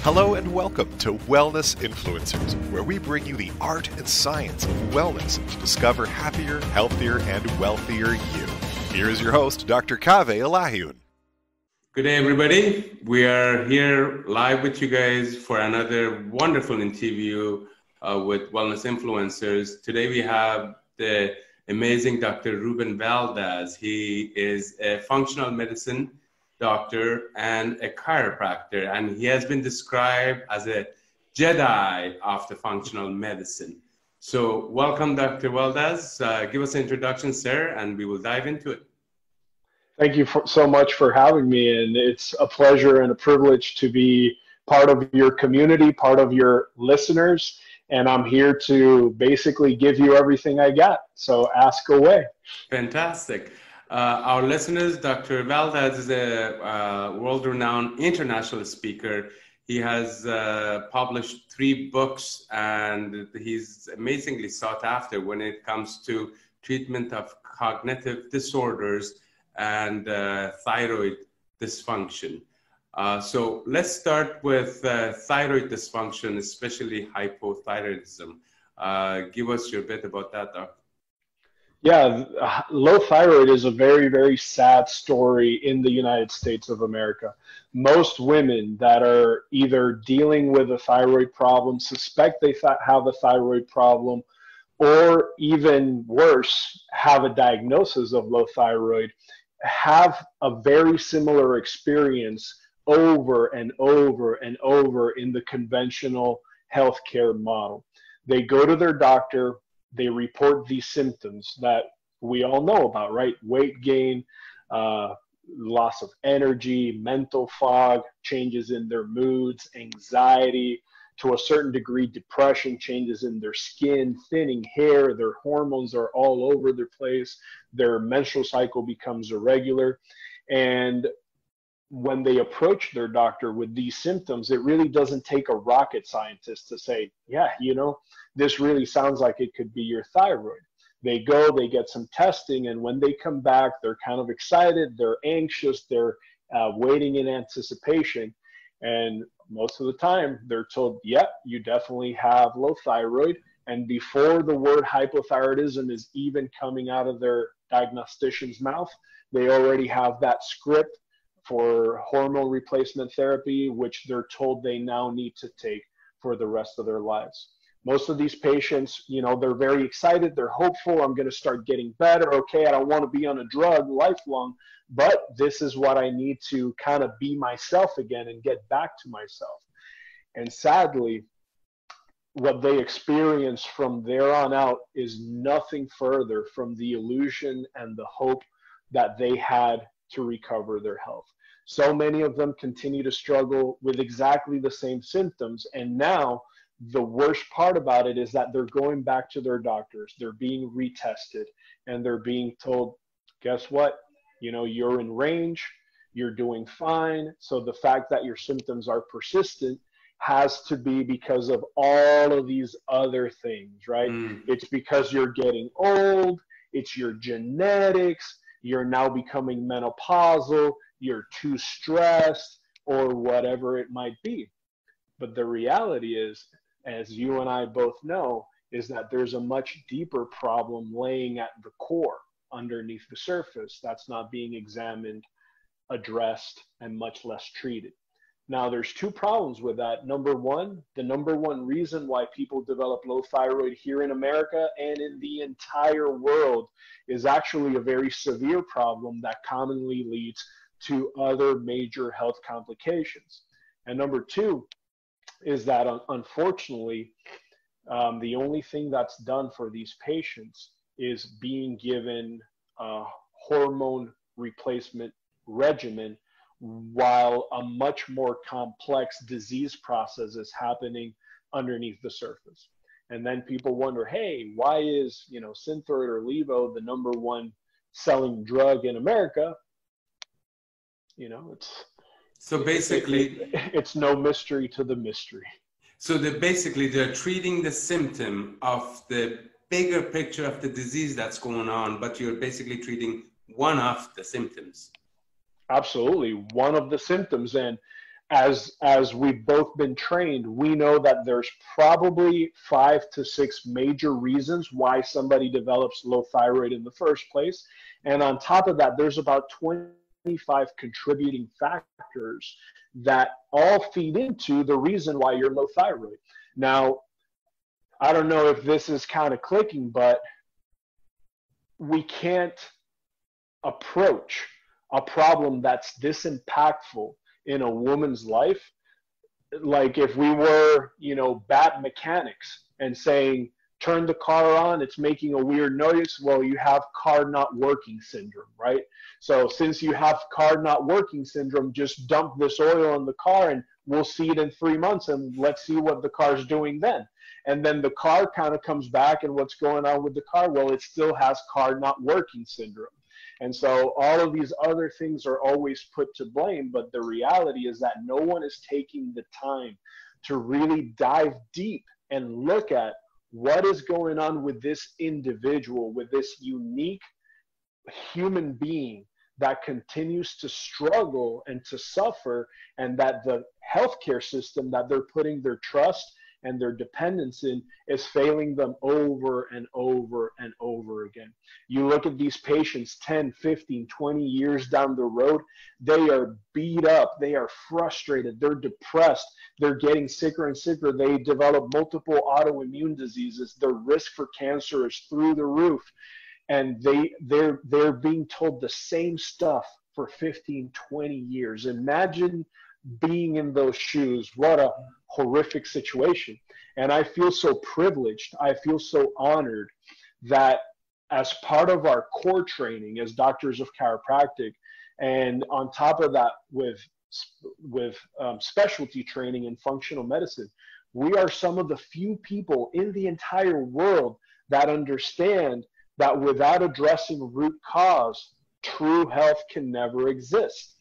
Hello and welcome to Wellness Influencers, where we bring you the art and science of wellness to discover happier, healthier, and wealthier you. Here is your host, Dr. Kaveh Elahiun. Good day, everybody. We are here live with you guys for another wonderful interview with Wellness Influencers. Today we have the amazing Dr. Ruben Valdes. He is a functional medicine doctor and a chiropractor, and he has been described as a Jedi of the functional medicine. So welcome, Dr. Valdes. Give us an introduction, sir, and we will dive into it. Thank you so much for having me, and it's a pleasure and a privilege to be part of your community, part of your listeners, and I'm here to basically give you everything I got, so ask away. Fantastic. Our listeners, Dr. Valdes is a world-renowned international speaker. He has published 3 books, and he's amazingly sought after when it comes to treatment of cognitive disorders and thyroid dysfunction. So let's start with thyroid dysfunction, especially hypothyroidism. Give us your bit about that, Doc. Yeah, low thyroid is a very, very sad story in the United States of America. Most women that are either dealing with a thyroid problem, suspect they have a thyroid problem, or even worse, have a diagnosis of low thyroid, have a very similar experience over and over and over in the conventional healthcare model. They go to their doctor, they report these symptoms that we all know about, right? Weight gain, loss of energy, mental fog, changes in their moods, anxiety, to a certain degree, depression, changes in their skin, thinning hair, their hormones are all over the place, their menstrual cycle becomes irregular. And when they approach their doctor with these symptoms, it really doesn't take a rocket scientist to say, yeah, you know, this really sounds like it could be your thyroid. They go, they get some testing, and when they come back, they're kind of excited, they're anxious, they're waiting in anticipation. And most of the time, they're told, yeah, you definitely have low thyroid. And before the word hypothyroidism is even coming out of their diagnostician's mouth, they already have that script for hormone replacement therapy, which they're told they now need to take for the rest of their lives. Most of these patients, you know, they're very excited, they're hopeful, I'm going to start getting better, okay, I don't want to be on a drug lifelong, but this is what I need to kind of be myself again and get back to myself. And sadly, what they experience from there on out is nothing further from the illusion and the hope that they had to recover their health. So many of them continue to struggle with exactly the same symptoms. And now the worst part about it is that they're going back to their doctors. They're being retested and they're being told, guess what? You know, you're in range, you're doing fine. So the fact that your symptoms are persistent has to be because of all of these other things, right? It's because you're getting old, it's your genetics, you're now becoming menopausal, you're too stressed, or whatever it might be. But the reality is, as you and I both know, is that there's a much deeper problem laying at the core underneath the surface that's not being examined, addressed, and much less treated. Now, there's 2 problems with that. Number one, the number one reason why people develop low thyroid here in America and in the entire world is actually a very severe problem that commonly leads to other major health complications. And number 2 is that unfortunately, the only thing that's done for these patients is being given a hormone replacement regimen while a much more complex disease process is happening underneath the surface. And then people wonder, hey, why is, you know, Synthroid or Levo the number 1 selling drug in America? You know, it's so basically it's no mystery to the mystery. So they're treating the symptom of the bigger picture of the disease that's going on, but you're basically treating one of the symptoms. Absolutely, one of the symptoms. And as we've both been trained, we know that there's probably 5 to 6 major reasons why somebody develops low thyroid in the first place. And on top of that, there's about 25 contributing factors that all feed into the reason why you're low thyroid. Now, I don't know if this is kind of clicking, but we can't approach a problem that's this impactful in a woman's life like if we were, bad mechanics and saying, turn the car on, it's making a weird noise. Well, you have car not working syndrome, right? So since you have car not working syndrome, just dump this oil in the car and we'll see it in 3 months and let's see what the car's doing then. And then the car kind of comes back, and what's going on with the car? Well, it still has car not working syndrome. And so all of these other things are always put to blame, but the reality is that no one is taking the time to really dive deep and look at what is going on with this individual, with this unique human being that continues to struggle and to suffer, and that the healthcare system that they're putting their trust and their dependence in is failing them over and over and over again. You look at these patients 10, 15, 20 years down the road, they are beat up, they are frustrated, they're depressed, they're getting sicker and sicker, they develop multiple autoimmune diseases, their risk for cancer is through the roof, and they're being told the same stuff for 15, 20 years. Imagine being in those shoes. What a horrific situation. And I feel so privileged. I feel so honored that as part of our core training as doctors of chiropractic, and on top of that with specialty training in functional medicine, we are some of the few people in the entire world that understand that without addressing root cause, true health can never exist.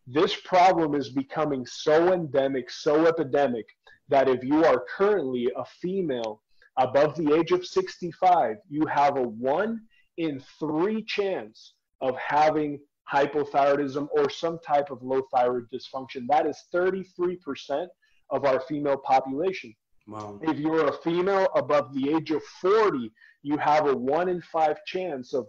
This problem is becoming so endemic, so epidemic, that if you are currently a female above the age of 65, you have a 1 in 3 chance of having hypothyroidism or some type of low thyroid dysfunction. That is 33% of our female population. Wow. If you're a female above the age of 40, you have a 1 in 5 chance of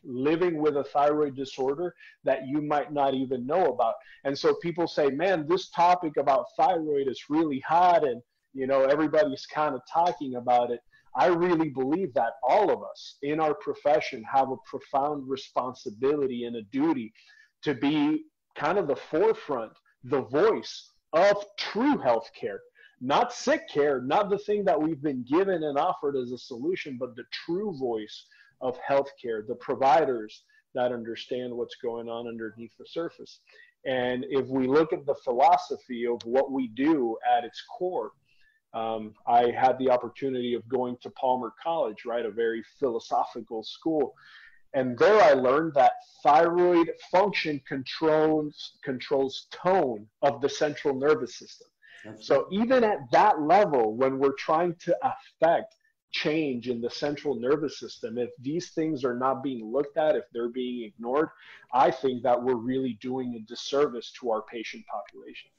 living with a thyroid disorder that you might not even know about. And so people say, man, this topic about thyroid is really hot, and everybody's kind of talking about it. I really believe that all of us in our profession have a profound responsibility and a duty to be kind of the forefront, the voice of true healthcare, not sick care, not the thing that we've been given and offered as a solution, but the true voice of healthcare, the providers that understand what's going on underneath the surface. And if we look at the philosophy of what we do at its core, I had the opportunity of going to Palmer College, right, a very philosophical school. And there I learned that thyroid function controls tone of the central nervous system. So even at that level, when we're trying to affect change in the central nervous system, if these things are not being looked at, if they're being ignored, I think that we're really doing a disservice to our patient population.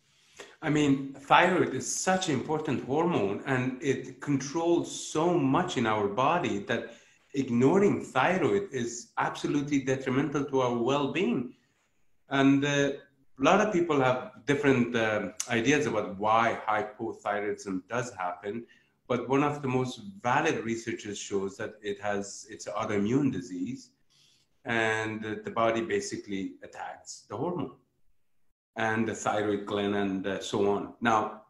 I mean, thyroid is such an important hormone, and it controls so much in our body that ignoring thyroid is absolutely detrimental to our well-being. And a lot of people have different ideas about why hypothyroidism does happen. But one of the most valid researches shows that it's an autoimmune disease, and the body basically attacks the hormone and the thyroid gland and so on. Now,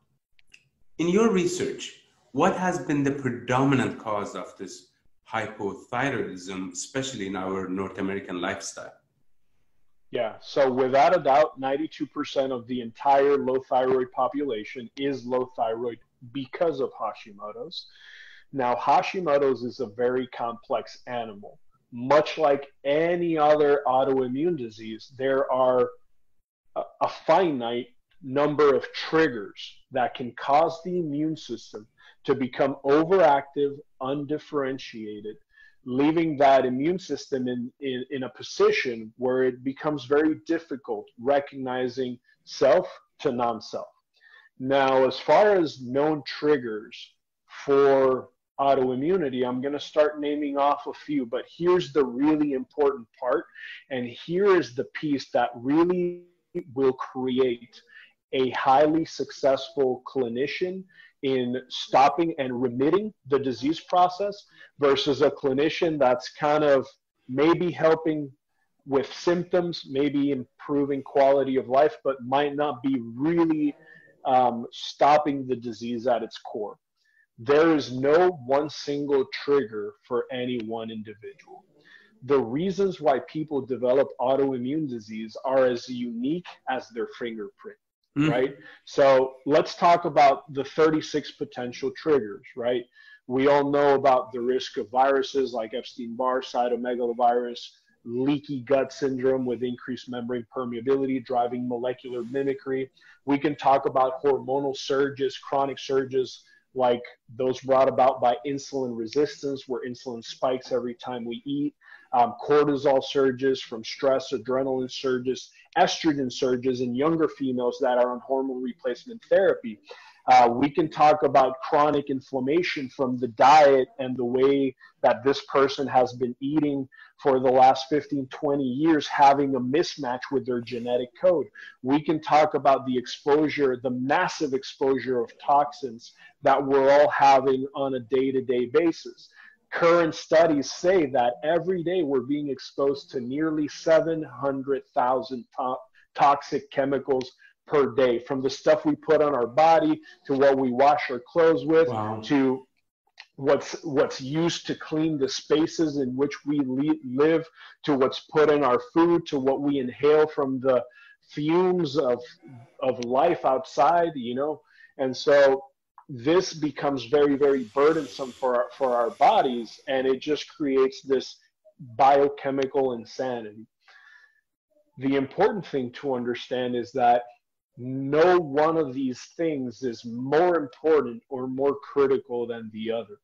in your research, what has been the predominant cause of this hypothyroidism, especially in our North American lifestyle? Yeah, so without a doubt, 92% of the entire low thyroid population is low thyroid because of Hashimoto's. Now, Hashimoto's is a very complex animal. Much like any other autoimmune disease, there are a finite number of triggers that can cause the immune system to become overactive, undifferentiated, leaving that immune system in a position where it becomes very difficult recognizing self to non-self. Now, as far as known triggers for autoimmunity, I'm going to start naming off a few, but here's the really important part, and here is the piece that really will create a highly successful clinician in stopping and remitting the disease process versus a clinician that's kind of maybe helping with symptoms, maybe improving quality of life, but might not be really stopping the disease at its core. There is no one single trigger for any one individual. The reasons why people develop autoimmune disease are as unique as their fingerprint, right? So let's talk about the 36 potential triggers, right? We all know about the risk of viruses like Epstein-Barr, cytomegalovirus, leaky gut syndrome with increased membrane permeability, driving molecular mimicry. We can talk about hormonal surges, chronic surges, like those brought about by insulin resistance, where insulin spikes every time we eat, cortisol surges from stress, adrenaline surges, estrogen surges in younger females that are on hormone replacement therapy. We can talk about chronic inflammation from the diet and the way that this person has been eating for the last 15, 20 years, having a mismatch with their genetic code. We can talk about the exposure, the massive exposure of toxins that we're all having on a day-to-day basis. Current studies say that every day we're being exposed to nearly 700,000 toxic chemicals per day, from the stuff we put on our body to what we wash our clothes with, to what's used to clean the spaces in which we live, to what's put in our food, to what we inhale from the fumes of life outside, you know. And so this becomes very, very burdensome for our bodies, and it just creates this biochemical insanity. The important thing to understand is that no one of these things is more important or more critical than the other.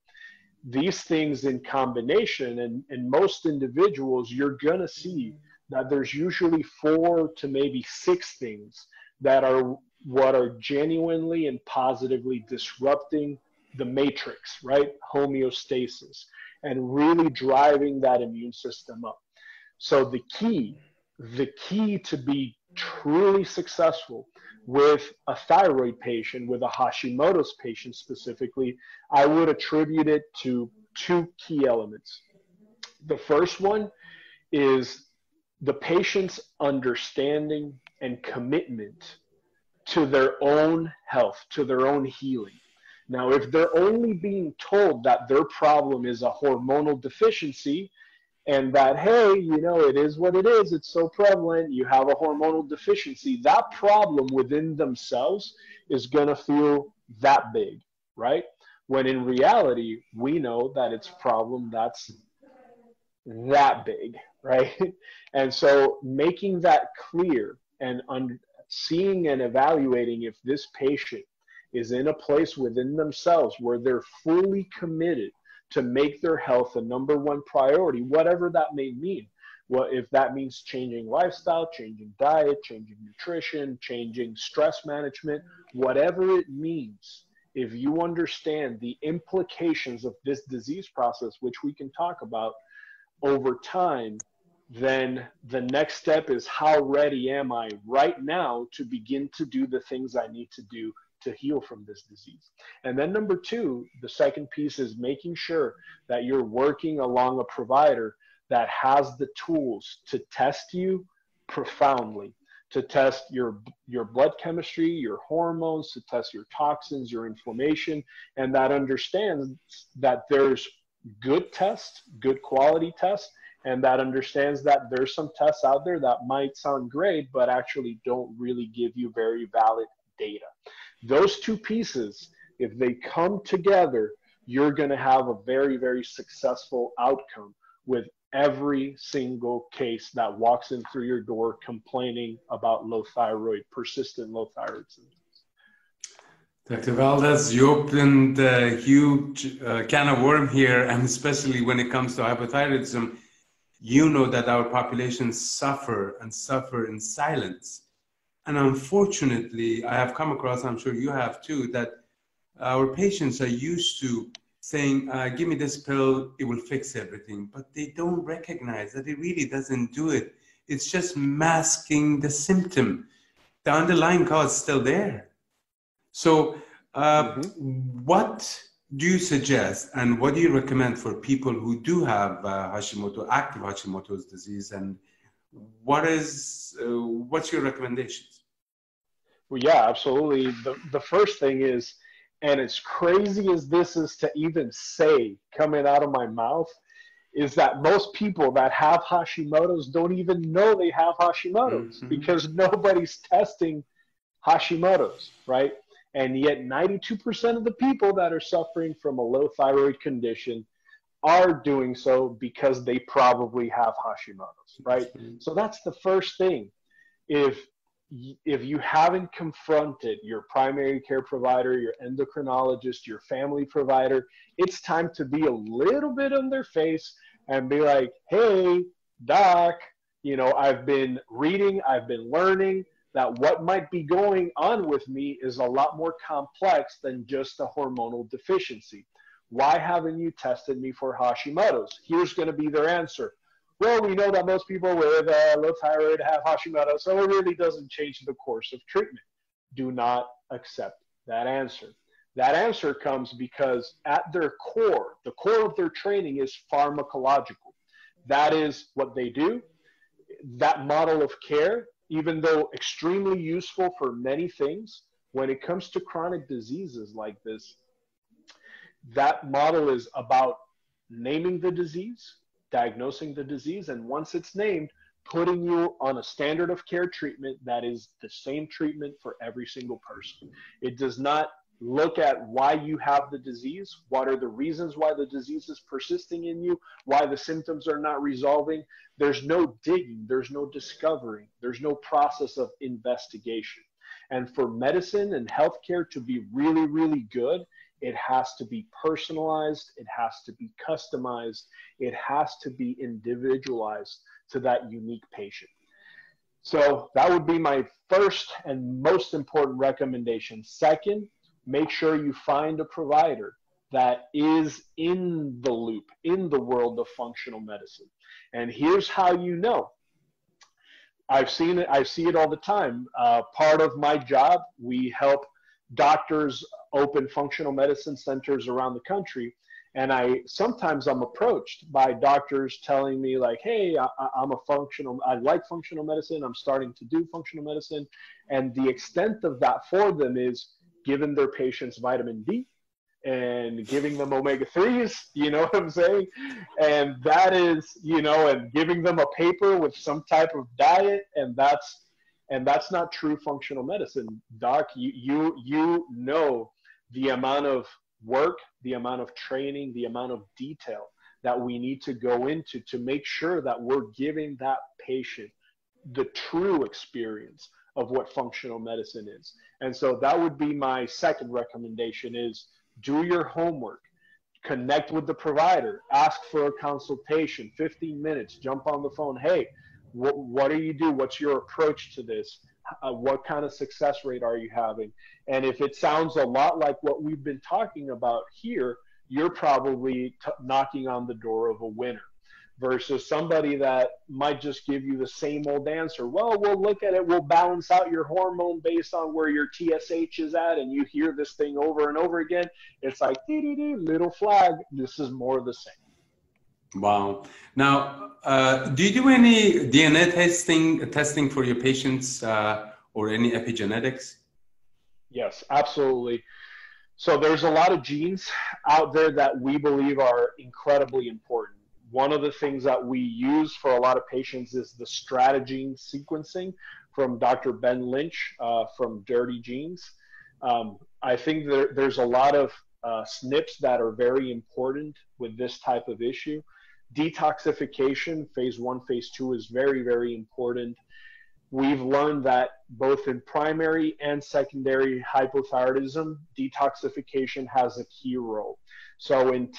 These things in combination, and in most individuals, you're going to see that there's usually 4 to maybe 6 things that are what are genuinely and positively disrupting the matrix, right? Homeostasis, and really driving that immune system up. So the key to be truly successful with a thyroid patient, with a Hashimoto's patient specifically, I would attribute it to 2 key elements. The first one is the patient's understanding and commitment to their own health, to their own healing. Now, if they're only being told that their problem is a hormonal deficiency, and that, hey, you know, it is what it is, it's so prevalent, you have a hormonal deficiency, that problem within themselves is going to feel that big, right? When in reality, we know that it's a problem that's that big, right? And so making that clear and seeing and evaluating if this patient is in a place within themselves where they're fully committed to make their health a #1 priority, whatever that may mean. Well, if that means changing lifestyle, changing diet, changing nutrition, changing stress management, whatever it means, if you understand the implications of this disease process, which we can talk about over time, then the next step is, how ready am I right now to begin to do the things I need to do to heal from this disease? And then #2, the second piece is making sure that you're working along a provider that has the tools to test you profoundly, to test your blood chemistry, your hormones, to test your toxins, your inflammation, and that understands that there's good tests, good quality tests, and that understands that there's some tests out there that might sound great, but actually don't really give you very valid data. Those 2 pieces, if they come together, you're going to have a very, very successful outcome with every single case that walks in through your door complaining about low thyroid, persistent low thyroid symptoms. Dr. Valdes, you opened a huge can of worm here, and especially when it comes to hypothyroidism, you know that our populations suffer and suffer in silence. And unfortunately, I have come across, I'm sure you have too, that our patients are used to saying, give me this pill, it will fix everything. But they don't recognize that it really doesn't do it. It's just masking the symptom. The underlying cause is still there. So what do you suggest and what do you recommend for people who do have Hashimoto, active Hashimoto's disease, and what's your recommendations? Well, yeah, absolutely. The first thing is, and as crazy as this is to even say coming out of my mouth, is that most people that have Hashimoto's don't even know they have Hashimoto's because nobody's testing Hashimoto's, right? And yet 92% of the people that are suffering from a low thyroid condition are doing so because they probably have Hashimoto's, right? So that's the first thing. If you haven't confronted your primary care provider, your endocrinologist, your family provider, it's time to be a little bit on their face and be like, hey, doc, you know, I've been reading, I've been learning that what might be going on with me is a lot more complex than just a hormonal deficiency. Why haven't you tested me for Hashimoto's? Here's going to be their answer. Well, we know that most people with low thyroid have Hashimoto, so it really doesn't change the course of treatment. Do not accept that answer. That answer comes because at their core, the core of their training is pharmacological. That is what they do. That model of care, even though extremely useful for many things, when it comes to chronic diseases like this, that model is about naming the disease, diagnosing the disease, and once it's named, putting you on a standard of care treatment that is the same treatment for every single person. It does not look at why you have the disease, what are the reasons why the disease is persisting in you, why the symptoms are not resolving. There's no digging, there's no discovering, there's no process of investigation. And for medicine and healthcare to be really, really good, it has to be personalized, it has to be customized, it has to be individualized to that unique patient. So that would be my first and most important recommendation. Second, make sure you find a provider that is in the loop, in the world of functional medicine. And here's how you know. I've seen it, I see it all the time. Part of my job, we help doctors open functional medicine centers around the country. And sometimes I'm approached by doctors telling me like, hey, I like functional medicine. I'm starting to do functional medicine. And the extent of that for them is giving their patients vitamin D and giving them omega-3s, you know what I'm saying? And that is, you know, and giving them a paper with some type of diet, and that's not true functional medicine. Doc, you know the amount of work, the amount of training, the amount of detail that we need to go into to make sure that we're giving that patient the true experience of what functional medicine is. And so that would be my second recommendation is do your homework, connect with the provider, ask for a consultation, 15 minutes, jump on the phone. Hey, what do you do? What's your approach to this? What kind of success rate are you having? And if it sounds a lot like what we've been talking about here, you're probably knocking on the door of a winner versus somebody that might just give you the same old answer. Well, we'll look at it. We'll balance out your hormone based on where your TSH is at. And you hear this thing over and over again. It's like, little flag. This is more of the same. Wow. Now, do you do any DNA testing for your patients or any epigenetics? Yes, absolutely. So there's a lot of genes out there that we believe are incredibly important. One of the things that we use for a lot of patients is the strategene sequencing from Dr. Ben Lynch from Dirty Genes. I think there's a lot of SNPs that are very important with this type of issue. Detoxification, phase 1, phase 2 is very, very important. We've learned that both in primary and secondary hypothyroidism, detoxification has a key role. So in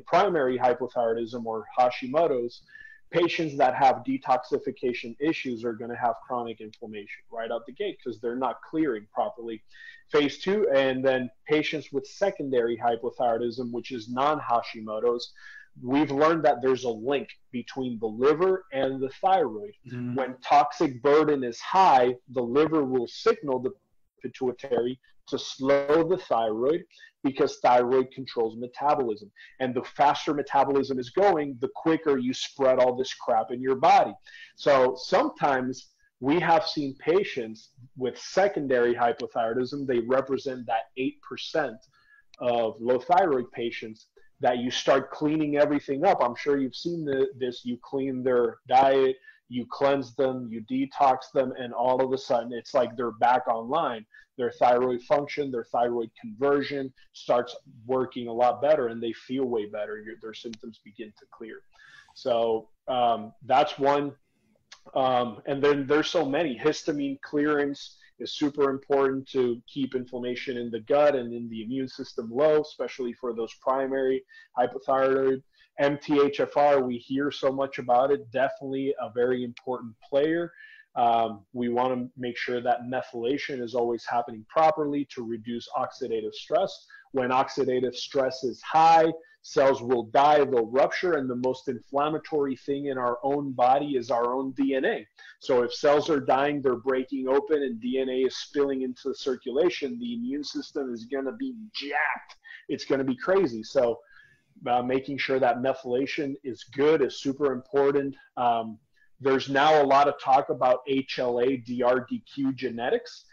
primary hypothyroidism or Hashimoto's, patients that have detoxification issues are going to have chronic inflammation right out the gate because they're not clearing properly. Phase 2, and then patients with secondary hypothyroidism, which is non-Hashimoto's, we've learned that there's a link between the liver and the thyroid. Mm-hmm. When toxic burden is high, the liver will signal the pituitary to slow the thyroid because thyroid controls metabolism. And the faster metabolism is going, the quicker you spread all this crap in your body. So sometimes we have seen patients with secondary hypothyroidism. They represent that 8% of low thyroid patients that you start cleaning everything up. I'm sure you've seen this. You clean their diet, you cleanse them, you detox them, and all of a sudden it's like they're back online. Their thyroid function, their thyroid conversion starts working a lot better, and they feel way better. Their symptoms begin to clear. So that's one. And then there's so many. Histamine clearance is super important to keep inflammation in the gut and in the immune system low, especially for those primary hypothyroid. MTHFR, we hear so much about it, definitely a very important player. We want to make sure that methylation is always happening properly to reduce oxidative stress. When oxidative stress is high, cells will die, they'll rupture, and the most inflammatory thing in our own body is our own DNA. So if cells are dying, they're breaking open and DNA is spilling into the circulation, the immune system is going to be jacked. It's going to be crazy. So making sure that methylation is good is super important. There's now a lot of talk about HLA DRDQ genetics.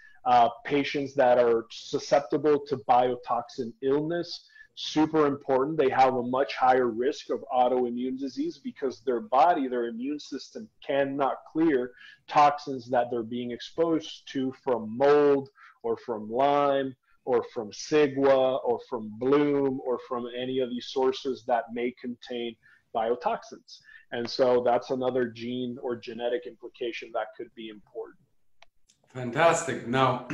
Patients that are susceptible to biotoxin illness, super important. They have a much higher risk of autoimmune disease because their body, their immune system cannot clear toxins that they're being exposed to from mold or from Lyme or from Sigwa or from Bloom or from any of these sources that may contain biotoxins. And so that's another gene or genetic implication that could be important. Fantastic. Now,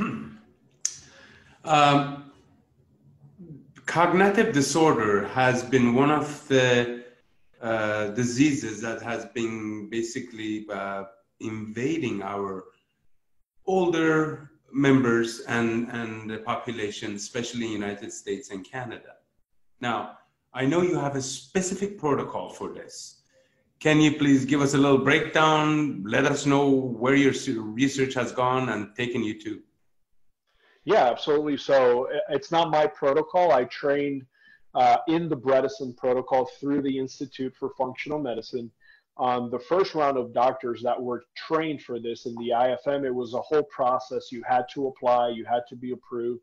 cognitive disorder has been one of the diseases that has been basically invading our older members and the population, especially in the United States and Canada. Now, I know you have a specific protocol for this. Can you please give us a little breakdown? Let us know where your research has gone and taken you to. Yeah, absolutely. So it's not my protocol. I trained in the Bredesen Protocol through the Institute for Functional Medicine. The first round of doctors that were trained for this in the IFM, it was a whole process. You had to apply, you had to be approved.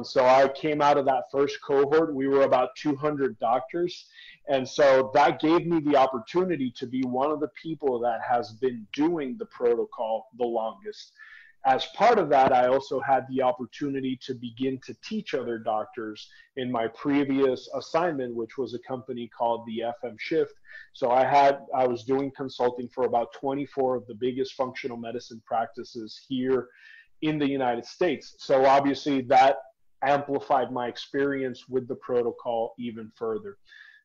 So I came out of that first cohort. We were about 200 doctors. And so that gave me the opportunity to be one of the people that has been doing the protocol the longest. As part of that, I also had the opportunity to begin to teach other doctors in my previous assignment, which was a company called the FM Shift. So I was doing consulting for about 24 of the biggest functional medicine practices here in the United States. So obviously that amplified my experience with the protocol even further.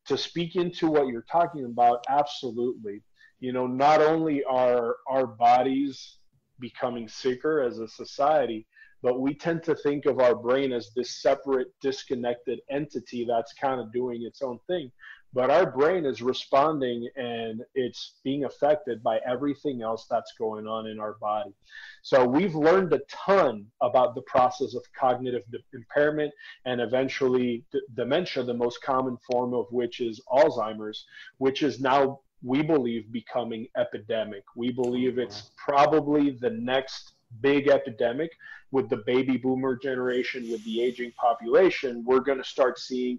To speak into what you're talking about, absolutely. You know, not only are our bodies becoming sicker as a society, but we tend to think of our brain as this separate, disconnected entity that's kind of doing its own thing. But our brain is responding and it's being affected by everything else that's going on in our body. So we've learned a ton about the process of cognitive impairment and eventually dementia, the most common form of which is Alzheimer's, which is now, we believe, becoming epidemic. We believe it's probably the next big epidemic with the baby boomer generation, with the aging population. We're going to start seeing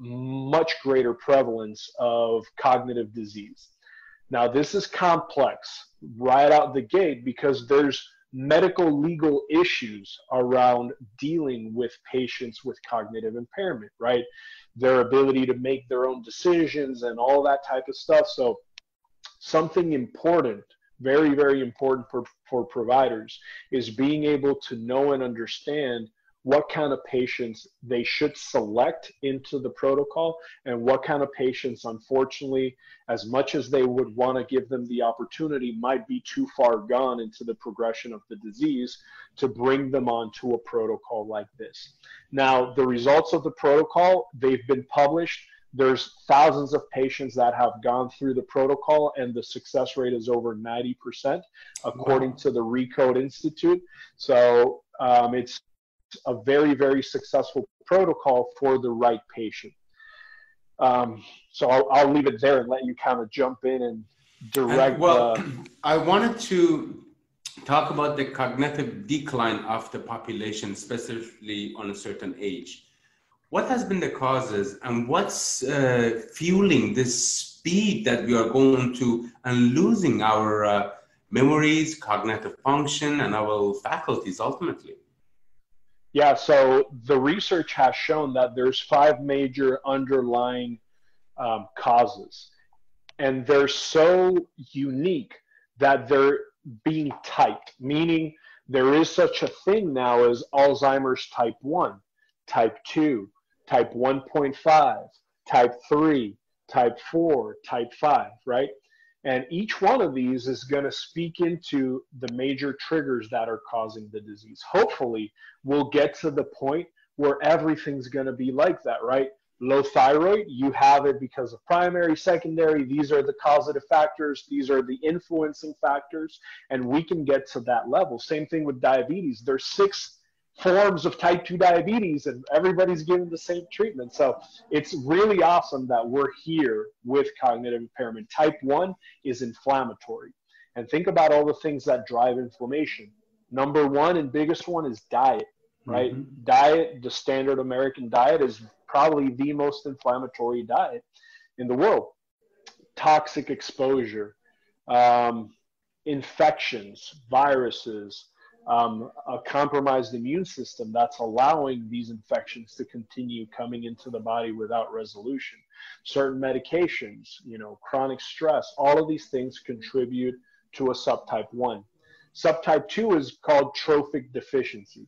much greater prevalence of cognitive disease. Now, this is complex right out the gate because there's medical legal issues around dealing with patients with cognitive impairment, right? Their ability to make their own decisions and all that type of stuff. So something important, very, very important for providers is being able to know and understand what kind of patients they should select into the protocol, and what kind of patients, unfortunately, as much as they would want to give them the opportunity, might be too far gone into the progression of the disease to bring them onto a protocol like this. Now, the results of the protocol, they've been published. There's thousands of patients that have gone through the protocol, and the success rate is over 90%, according to the ReCoDe Institute. So it's a very, very successful protocol for the right patient. So I'll leave it there and let you kind of jump in and direct. I wanted to talk about the cognitive decline of the population, specifically on a certain age. What has been the causes, and what's fueling this speed that we are going to and losing our memories, cognitive function, and our faculties ultimately? Yeah, so the research has shown that there's 5 major underlying causes, and they're so unique that they're being typed, meaning there is such a thing now as Alzheimer's type 1, type 2, type 1.5, type 3, type 4, type 5, right? And each one of these is going to speak into the major triggers that are causing the disease. Hopefully, we'll get to the point where everything's going to be like that, right? Low thyroid, you have it because of primary, secondary. These are the causative factors. These are the influencing factors, and we can get to that level. Same thing with diabetes. There's 6 forms of type 2 diabetes, and everybody's given the same treatment. So it's really awesome that we're here with cognitive impairment. Type 1 is inflammatory. And think about all the things that drive inflammation. Number 1 and biggest one is diet, right? Mm-hmm. Diet, the standard American diet, is probably the most inflammatory diet in the world. Toxic exposure, infections, viruses, a compromised immune system that's allowing these infections to continue coming into the body without resolution. Certain medications, chronic stress, all of these things contribute to a subtype 1. Subtype 2 is called trophic deficiency.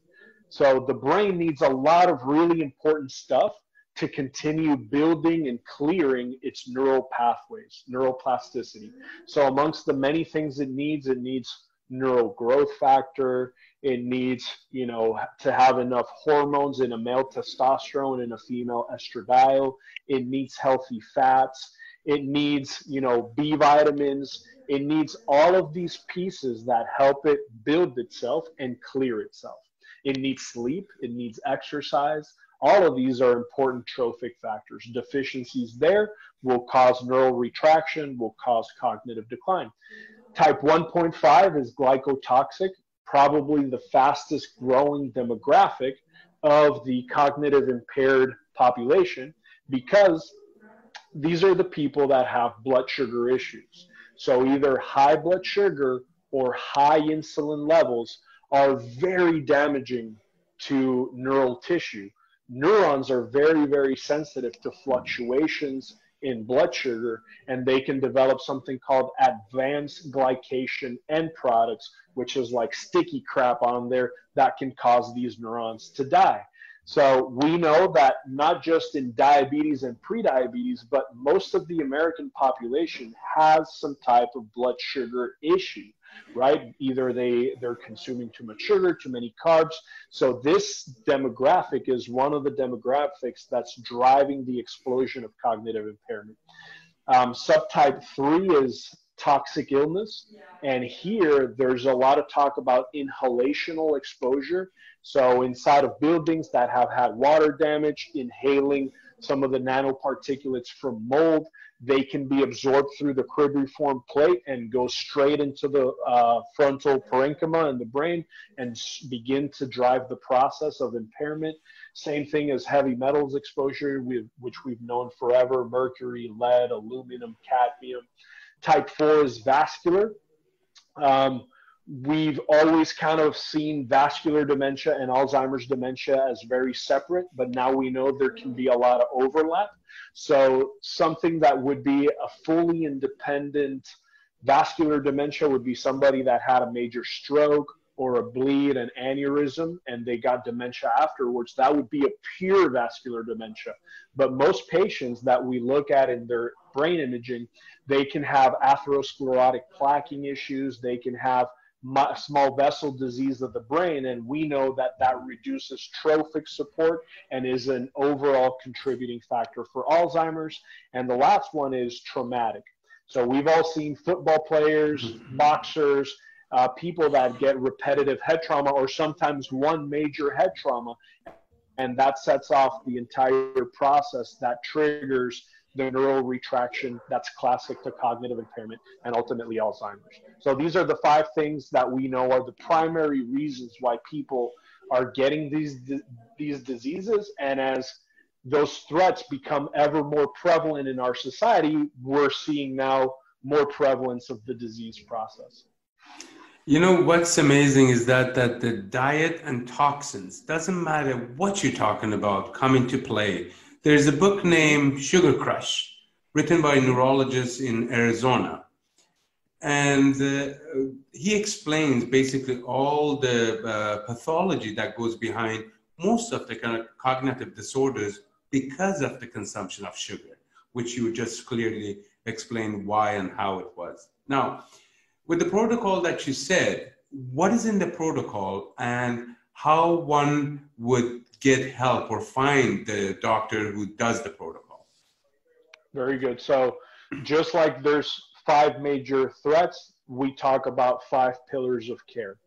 So the brain needs a lot of really important stuff to continue building and clearing its neural pathways, neuroplasticity. So amongst the many things it needs neural growth factor. It needs, to have enough hormones in a male testosterone and a female estradiol. It needs healthy fats. It needs, B vitamins. It needs all of these pieces that help it build itself and clear itself. It needs sleep. It needs exercise. All of these are important trophic factors. Deficiencies there will cause neural retraction, will cause cognitive decline. Type 1.5 is glycotoxic, probably the fastest growing demographic of the cognitive impaired population, because these are the people that have blood sugar issues. So either high blood sugar or high insulin levels are very damaging to neural tissue. Neurons are very, very sensitive to fluctuations in blood sugar, and they can develop something called advanced glycation end products, which is like sticky crap on there that can cause these neurons to die. So we know that not just in diabetes and prediabetes, but most of the American population has some type of blood sugar issue, right? Either they're consuming too much sugar, too many carbs. So this demographic is one of the demographics that's driving the explosion of cognitive impairment. Subtype 3 is toxic illness. And here there's a lot of talk about inhalational exposure. So inside of buildings that have had water damage, inhaling some of the nanoparticulates from mold, they can be absorbed through the cribriform plate and go straight into the frontal parenchyma in the brain and begin to drive the process of impairment. Same thing as heavy metals exposure, which we've known forever: mercury, lead, aluminum, cadmium. Type 4 is vascular. We've always kind of seen vascular dementia and Alzheimer's dementia as very separate, but now we know there can be a lot of overlap. So something that would be a fully independent vascular dementia would be somebody that had a major stroke or a bleed, an aneurysm, and they got dementia afterwards, that would be a pure vascular dementia. But most patients that we look at in their brain imaging, they can have atherosclerotic plaquing issues, they can have small vessel disease of the brain, and we know that that reduces trophic support and is an overall contributing factor for Alzheimer's. And the last one is traumatic. So we've all seen football players, boxers, people that get repetitive head trauma or sometimes one major head trauma, and that sets off the entire process that triggers the neural retraction that's classic to cognitive impairment and ultimately Alzheimer's. So these are the 5 things that we know are the primary reasons why people are getting these diseases. And as those threats become ever more prevalent in our society, we're seeing now more prevalence of the disease process. You know, what's amazing is that the diet and toxins, doesn't matter what you're talking about, come into play. There's a book named Sugar Crush, written by a neurologist in Arizona. And he explains basically all the pathology that goes behind most of the kind of cognitive disorders because of the consumption of sugar, which you just clearly explained why and how it was. Now, with the protocol that you said, what is in the protocol and how one would get help or find the doctor who does the protocol? Very good. So just like there's 5 major threats, we talk about 5 pillars of care.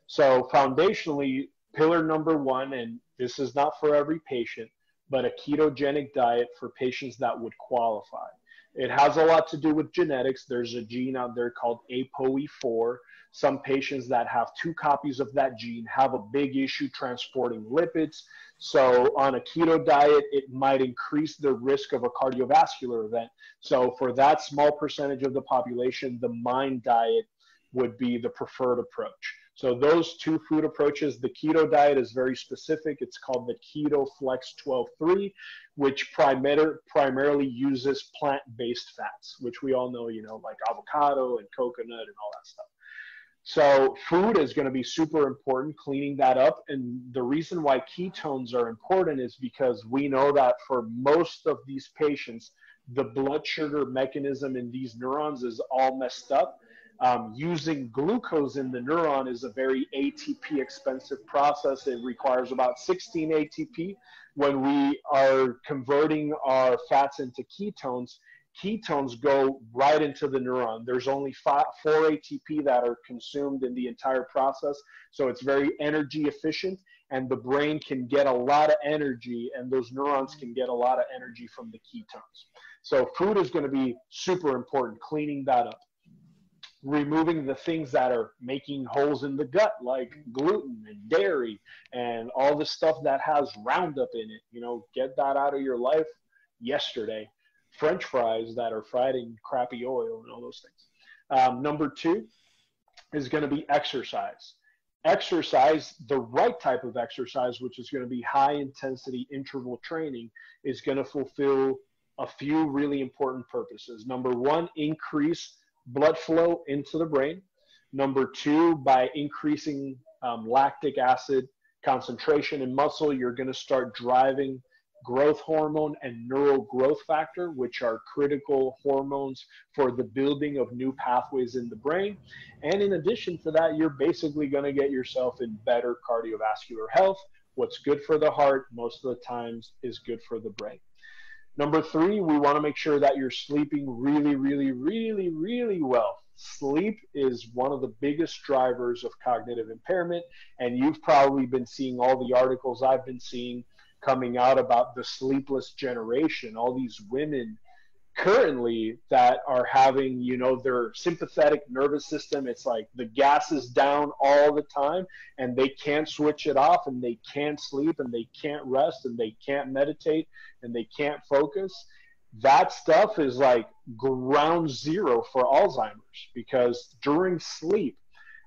So foundationally, pillar number 1, and this is not for every patient, but a ketogenic diet for patients that would qualify. It has a lot to do with genetics. There's a gene out there called ApoE4. Some patients that have 2 copies of that gene have a big issue transporting lipids. So on a keto diet, it might increase the risk of a cardiovascular event. So for that small percentage of the population, the MIND diet would be the preferred approach. So those 2 food approaches, the keto diet is very specific. It's called the Keto Flex 12-3, which primarily uses plant-based fats, which we all know, you know, like avocado and coconut and all that stuff. So food is going to be super important, cleaning that up. And the reason why ketones are important is because we know that for most of these patients, the blood sugar mechanism in these neurons is all messed up. Using glucose in the neuron is a very ATP expensive process. It requires about 16 ATP. When we are converting our fats into ketones, ketones go right into the neuron. There's only 4 ATP that are consumed in the entire process. So it's very energy efficient, and the brain can get a lot of energy, and those neurons can get a lot of energy from the ketones. So food is going to be super important, cleaning that up. Removing the things that are making holes in the gut, like gluten and dairy and all the stuff that has Roundup in it. You know, get that out of your life yesterday. French fries that are fried in crappy oil and all those things. Number 2 is going to be exercise. Exercise, the right type of exercise, which is going to be high intensity interval training, is going to fulfill a few really important purposes. Number 1, increase blood flow into the brain. Number 2, by increasing lactic acid concentration in muscle, you're going to start driving growth hormone and neural growth factor, which are critical hormones for the building of new pathways in the brain. And in addition to that, you're basically going to get yourself in better cardiovascular health. What's good for the heart most of the times is good for the brain. Number 3, we want to make sure that you're sleeping really, really, really, really well. Sleep is one of the biggest drivers of cognitive impairment, and you've probably been seeing all the articles I've been seeing coming out about the sleepless generation, all these women currently that are having, you know, their sympathetic nervous system, it's like the gas is down all the time and they can't switch it off, and they can't sleep, and they can't rest, and they can't meditate, and they can't focus. That stuff is like ground zero for Alzheimer's, because during sleep,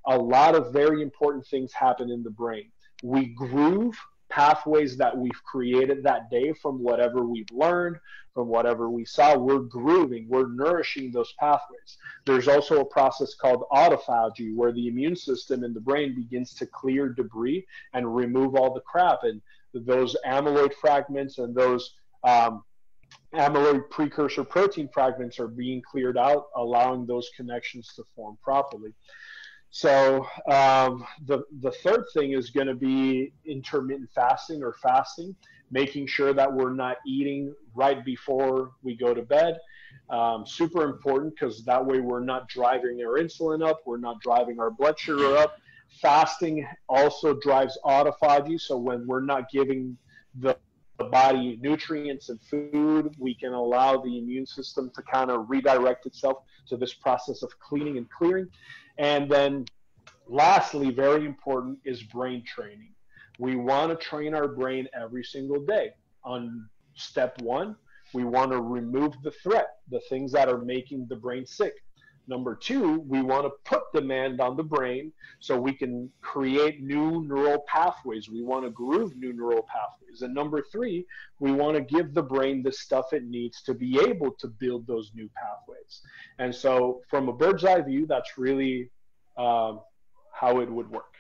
a lot of very important things happen in the brain. We groove pathways that we've created that day from whatever we've learned, from whatever we saw. We're grooving, we're nourishing those pathways. There's also a process called autophagy, where the immune system in the brain begins to clear debris and remove all the crap. And those amyloid fragments and those amyloid precursor protein fragments are being cleared out, allowing those connections to form properly. So the third thing is going to be intermittent fasting or fasting, making sure that we're not eating right before we go to bed. Super important, because that way we're not driving our insulin up, we're not driving our blood sugar up. Fasting also drives autophagy, so when we're not giving the body nutrients and food, we can allow the immune system to kind of redirect itself to this process of cleaning and clearing. And then lastly, very important, is brain training. We want to train our brain every single day. On step one, we want to remove the threat, the things that are making the brain sick. Number two, we want to put demand on the brain so we can create new neural pathways. We want to groove new neural pathways. And number three, we want to give the brain the stuff it needs to be able to build those new pathways. And so from a bird's eye view, that's really how it would work.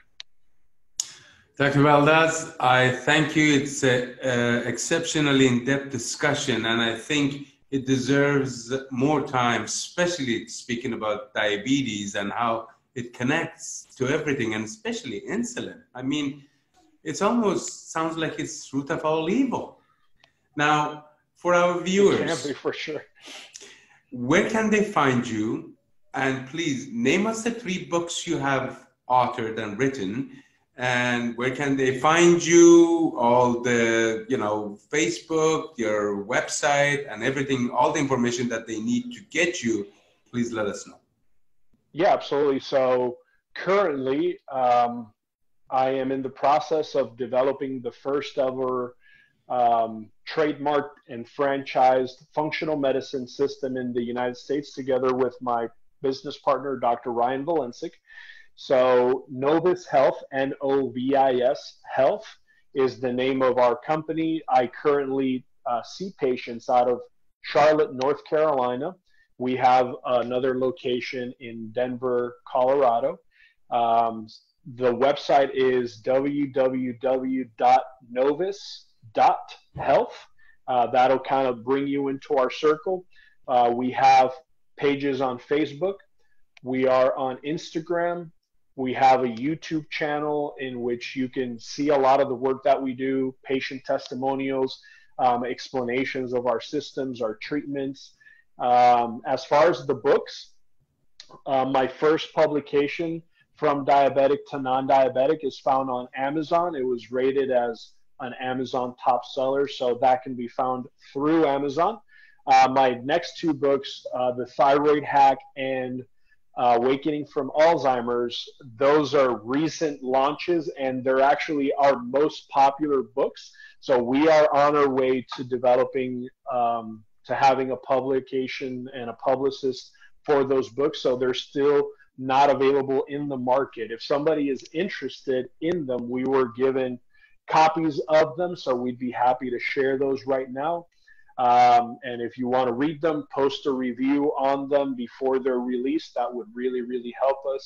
Dr. Valdes, I thank you. It's an exceptionally in-depth discussion, and I think it deserves more time, especially speaking about diabetes and how it connects to everything, and especially insulin. I mean, it almost sounds like it's root of all evil. Now, for our viewers, it can be, for sure. Where can they find you? And please name us the 3 books you have authored and written. And where can they find you? All the, Facebook, your website, and everything, all the information that they need to get you, please let us know. Yeah, absolutely. So currently, I am in the process of developing the first ever trademarked and franchised functional medicine system in the United States, together with my business partner, Dr. Ruben Valdes. So Novis Health, Novis Health, is the name of our company. I currently see patients out of Charlotte, North Carolina. We have another location in Denver, Colorado. The website is www.novis.health. That'll kind of bring you into our circle. We have pages on Facebook. We are on Instagram. We have a YouTube channel in which you can see a lot of the work that we do, patient testimonials, explanations of our systems, our treatments. As far as the books, my first publication, From Diabetic to Non-Diabetic, is found on Amazon. It was rated as an Amazon top seller, so that can be found through Amazon. My next 2 books, The Thyroid Hack and Awakening from Alzheimer's, those are recent launches, and they're actually our most popular books. So we are on our way to developing, to having a publication and a publicist for those books. So they're still not available in the market. If somebody is interested in them, we were given copies of them, so we'd be happy to share those right now. And if you want to read them, post a review on them before they're released. That would really, really help us.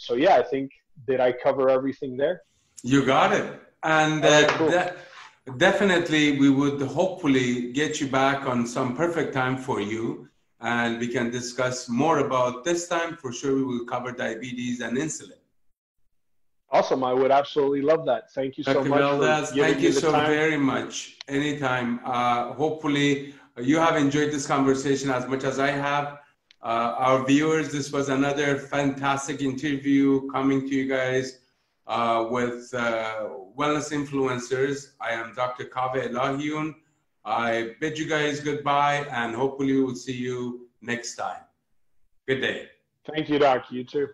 So yeah, I think, did I cover everything there? You got it. And cool. Definitely we would hopefully get you back on some perfect time for you, and we can discuss more about this time. For sure, we will cover diabetes and insulin. Awesome. I would absolutely love that. Thank you so much. Valdes, thank you so very much. Anytime. Hopefully you have enjoyed this conversation as much as I have. Our viewers, this was another fantastic interview coming to you guys with wellness influencers. I am Dr. Kaveh Elahiyoun. I bid you guys goodbye, and hopefully we'll see you next time. Good day. Thank you, Doc. You too.